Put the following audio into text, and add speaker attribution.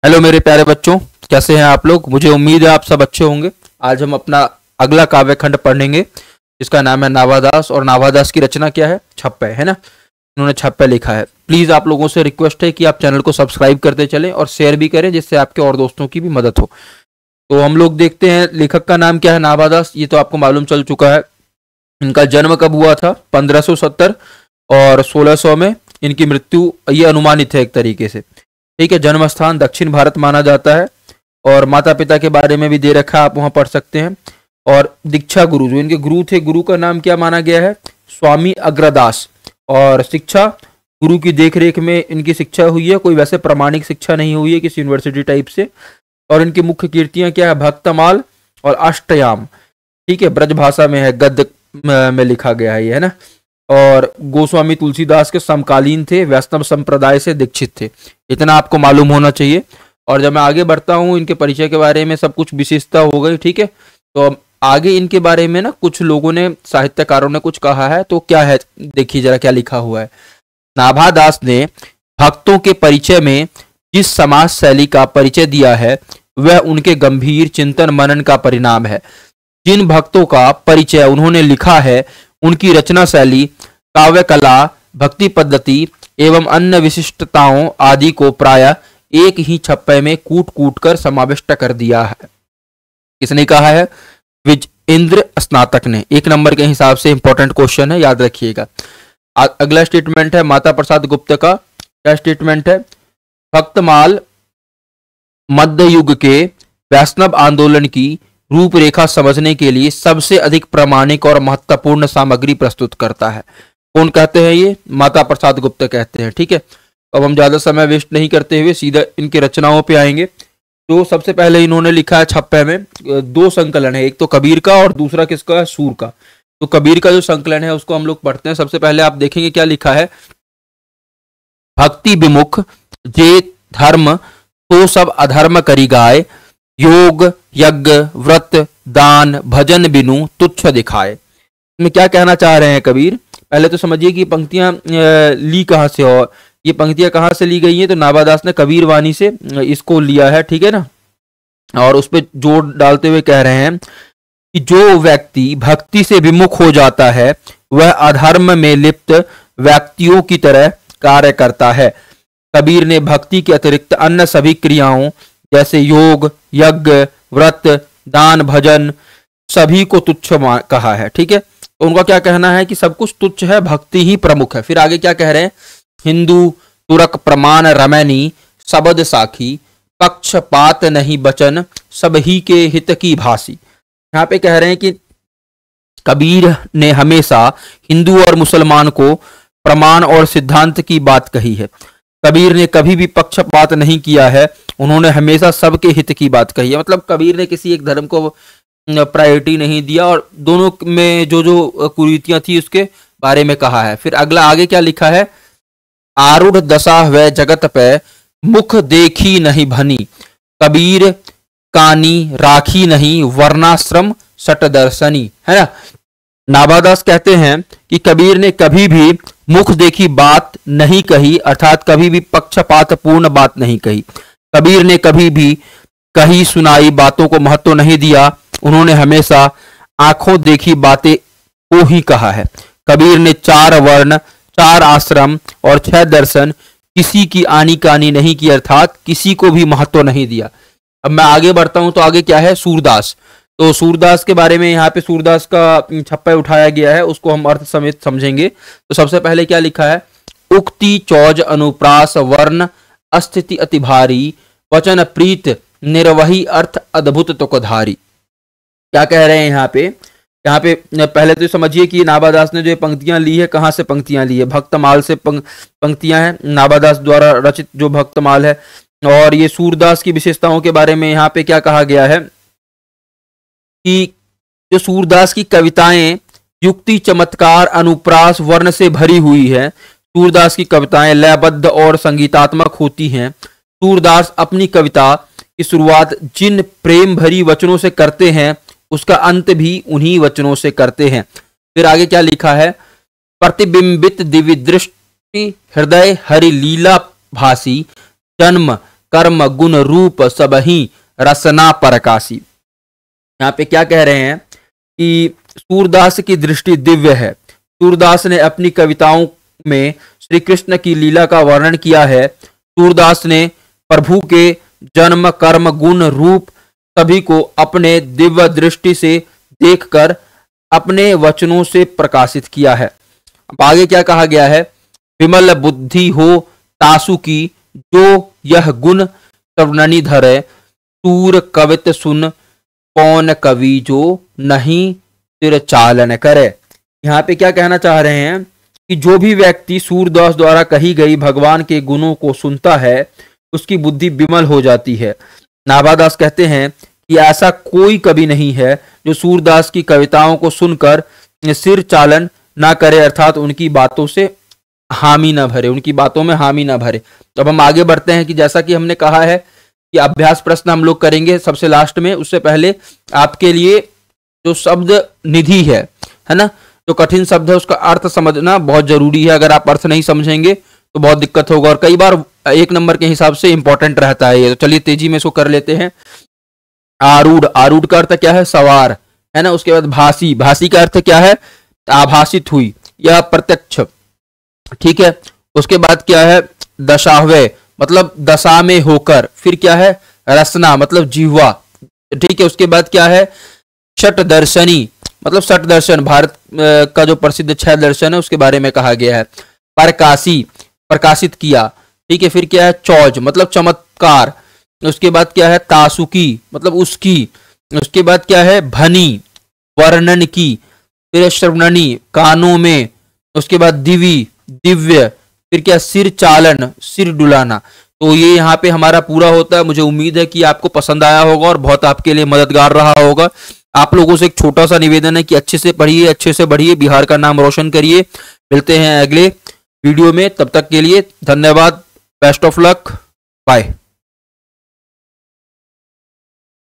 Speaker 1: Hello मेरे प्यारे बच्चों, कैसे हैं आप लोग। मुझे उम्मीद है आप सब अच्छे होंगे। आज हम अपना अगला काव्य खंड पढ़ेंगे जिसका नाम है नाभादास। और नाभादास की रचना क्या है? छप्पय, है ना। उन्होंने छप्पय लिखा है। प्लीज़ आप लोगों से रिक्वेस्ट है कि आप चैनल को सब्सक्राइब करते चलें और शेयर भी करें, जिससे आपके और दोस्तों की भी मदद हो। तो हम लोग देखते हैं लेखक का नाम क्या है। नाभादास, ये तो आपको मालूम चल चुका है। इनका जन्म कब हुआ था? 1570 और 1600 में इनकी मृत्यु ये अनुमानित है एक तरीके से। ठीक है। जन्म स्थान दक्षिण भारत माना जाता है और माता पिता के बारे में भी दे रखा है, आप वहां पढ़ सकते हैं। और दीक्षा गुरु, जो इनके गुरु थे, गुरु का नाम क्या माना गया है? स्वामी अग्रदास। और शिक्षा, गुरु की देखरेख में इनकी शिक्षा हुई है। कोई वैसे प्रामाणिक शिक्षा नहीं हुई है किसी यूनिवर्सिटी टाइप से। और इनकी मुख्य कीर्तियां क्या है? भक्तमाल और अष्टयाम। ठीक है, ब्रज भाषा में है, गद्य में लिखा गया है ये, है ना। और गोस्वामी तुलसीदास के समकालीन थे, वैष्णव संप्रदाय से दीक्षित थे। इतना आपको मालूम होना चाहिए। और जब मैं आगे बढ़ता हूँ, इनके परिचय के बारे में सब कुछ विशेषता हो गई। ठीक है, तो आगे इनके बारे में ना कुछ लोगों ने, साहित्यकारों ने कुछ कहा है। तो क्या है, देखिए जरा क्या लिखा हुआ है। नाभादास ने भक्तों के परिचय में जिस समाज शैली का परिचय दिया है, वह उनके गंभीर चिंतन मनन का परिणाम है। जिन भक्तों का परिचय उन्होंने लिखा है, उनकी रचना शैली, काव्य कला, भक्ति पद्धति एवं अन्य विशिष्टताओं आदि को प्रायः एक ही छप्पय में कूट कूट कर समाविष्ट कर दिया है। किसने कहा है? विजेंद्र स्नातक ने। 1 नंबर के हिसाब से इंपॉर्टेंट क्वेश्चन है, याद रखिएगा। अगला स्टेटमेंट है माता प्रसाद गुप्त का। क्या स्टेटमेंट है? भक्तमाल मध्य युग के वैष्णव आंदोलन की रूपरेखा समझने के लिए सबसे अधिक प्रामाणिक और महत्वपूर्ण सामग्री प्रस्तुत करता है। कौन कहते हैं ये? माता प्रसाद गुप्त कहते हैं। ठीक है, अब हम ज्यादा समय वेस्ट नहीं करते हुए सीधा इनके रचनाओं पे आएंगे। तो सबसे पहले इन्होंने लिखा है छप्पय में 2 संकलन है, एक तो कबीर का और दूसरा किसका है? सूर का। तो कबीर का जो संकलन है उसको हम लोग पढ़ते हैं। सबसे पहले आप देखेंगे क्या लिखा है। भक्ति विमुख जे धर्म तो सब अधर्म करी गाय, योग यज्ञ व्रत दान भजन बिनु तुच्छ दिखाए। में क्या कहना चाह रहे हैं कबीर? पहले तो समझिए कि पंक्तियां ली कहां से, और ये पंक्तियां कहां से ली गई हैं। तो नाभादास ने कबीर वाणी से इसको लिया है। ठीक है ना। और उस पर जोर डालते हुए कह रहे हैं कि जो व्यक्ति भक्ति से विमुख हो जाता है, वह अधर्म में लिप्त व्यक्तियों की तरह कार्य करता है। कबीर ने भक्ति के अतिरिक्त अन्य सभी क्रियाओं जैसे योग यज्ञ व्रत दान भजन सभी को तुच्छ कहा है। ठीक है, तो उनका क्या कहना है कि सब कुछ तुच्छ है, भक्ति ही प्रमुख है। फिर आगे क्या कह रहे हैं? हिंदू तुरक प्रमाण रमैनी सबद साखी, पक्षपात नहीं बचन सब ही के हित की भासी। यहाँ पे कह रहे हैं कि कबीर ने हमेशा हिंदू और मुसलमान को प्रमाण और सिद्धांत की बात कही है। कबीर ने कभी भी पक्षपात नहीं किया है, उन्होंने हमेशा सबके हित की बात कही है। मतलब कबीर ने किसी एक धर्म को प्रायोरिटी नहीं दिया और दोनों में जो जो कुरीतियां थी उसके बारे में कहा है। फिर अगला आगे क्या लिखा है? आरूढ़ दशा व जगत पे मुख देखी नहीं भनी, कबीर कानी राखी नहीं वर्णाश्रम सट दर्शनी। है ना। नाभादास कहते हैं कि कबीर ने कभी भी मुख देखी बात नहीं कही, अर्थात कभी भी पक्षपात पूर्ण बात नहीं कही। कबीर ने कभी भी कही सुनाई बातों को महत्व नहीं दिया, उन्होंने हमेशा आंखों देखी बातें को ही कहा है। कबीर ने 4 वर्ण 4 आश्रम और 6 दर्शन किसी की आनी कानी नहीं की, अर्थात किसी को भी महत्व नहीं दिया। अब मैं आगे बढ़ता हूं तो आगे क्या है? सूरदास। तो सूरदास के बारे में यहाँ पे सूरदास का छप्पय उठाया गया है, उसको हम अर्थ समेत समझेंगे। तो सबसे पहले क्या लिखा है? उक्ति चौज अनुप्रास वर्ण अस्थिति अति भारी, वचन प्रीत निर्वही अर्थ अद्भुत तुकधारी। क्या कह रहे हैं यहाँ पे? यहाँ पे पहले तो समझिए कि नाभादास ने जो पंक्तियां ली है, कहाँ से पंक्तियां ली है? भक्तमाल से पंक्तियां हैं, नाभादास द्वारा रचित जो भक्तमाल है। और ये सूरदास की विशेषताओं के बारे में यहाँ पे क्या कहा गया है कि जो सूरदास की कविताएं युक्ति चमत्कार अनुप्रास वर्ण से भरी हुई है। सूरदास की कविताएं लयबद्ध और संगीतात्मक होती हैं। सूरदास अपनी कविता की शुरुआत जिन प्रेम भरी वचनों से करते हैं, उसका अंत भी उन्हीं वचनों से करते हैं। फिर आगे क्या लिखा है? प्रतिबिंबित दिव्य दृष्टि हृदय हरि लीला भासी, जन्म कर्म गुण रूप सबही रसना परकासी। यहाँ पे क्या कह रहे हैं कि सूरदास की दृष्टि दिव्य है। सूरदास ने अपनी कविताओं में श्री कृष्ण की लीला का वर्णन किया है। सूरदास ने प्रभु के जन्म कर्म गुण रूप सभी को अपने दिव्य दृष्टि से देखकर अपने वचनों से प्रकाशित किया है। अब आगे क्या कहा गया है, विमल बुद्धि हो तासु की जो यह गुण सर्वननि धरे, सूर कवित सुन कौन कवि जो नहीं सिर चालन करे। यहाँ पे क्या कहना चाह रहे हैं कि जो भी व्यक्ति सूरदास द्वारा कही गई भगवान के गुणों को सुनता है उसकी बुद्धि विमल हो जाती है। नाभादास कहते हैं कि ऐसा कोई कवि नहीं है जो सूरदास की कविताओं को सुनकर सिर चालन ना करे, अर्थात उनकी बातों से हामी ना भरे, उनकी बातों में हामी ना भरे। अब हम आगे बढ़ते हैं कि जैसा कि हमने कहा है कि अभ्यास प्रश्न हम लोग करेंगे सबसे लास्ट में। उससे पहले आपके लिए जो शब्द निधि है ना, जो कठिन शब्द है उसका अर्थ समझना बहुत जरूरी है। अगर आप अर्थ नहीं समझेंगे तो बहुत दिक्कत होगा, और कई बार 1 नंबर के हिसाब से इंपॉर्टेंट रहता है ये। तो चलिए तेजी में इसको कर लेते हैं। आरूढ़, आरूढ़ का अर्थ क्या है, सवार, है ना। उसके बाद भासी, भासी का अर्थ क्या है, आभासित हुई या प्रत्यक्ष, ठीक है। उसके बाद क्या है, दशाहवे मतलब दशा में होकर। फिर क्या है, रसना मतलब जिह्वा, ठीक है। उसके बाद क्या है, षट दर्शनी मतलब षट दर्शन, भारत का जो प्रसिद्ध 6 दर्शन है उसके बारे में कहा गया है। परकासी प्रकाशित किया, ठीक है। फिर क्या है, चौज मतलब चमत्कार। उसके बाद क्या है, तासुकी मतलब उसकी। उसके बाद क्या है, भनी वर्णन की। फिर श्रवणनी कानों में। उसके बाद दिवी दिव्य। फिर क्या, सिर चालन सिर डुलाना। तो ये यहाँ पे हमारा पूरा होता है। मुझे उम्मीद है कि आपको पसंद आया होगा और बहुत आपके लिए मददगार रहा होगा। आप लोगों से एक छोटा सा निवेदन है कि अच्छे से पढ़िए, अच्छे से बढ़िए, बिहार का नाम रोशन करिए। मिलते हैं अगले वीडियो में, तब तक के लिए धन्यवाद, बेस्ट ऑफ लक, बाय।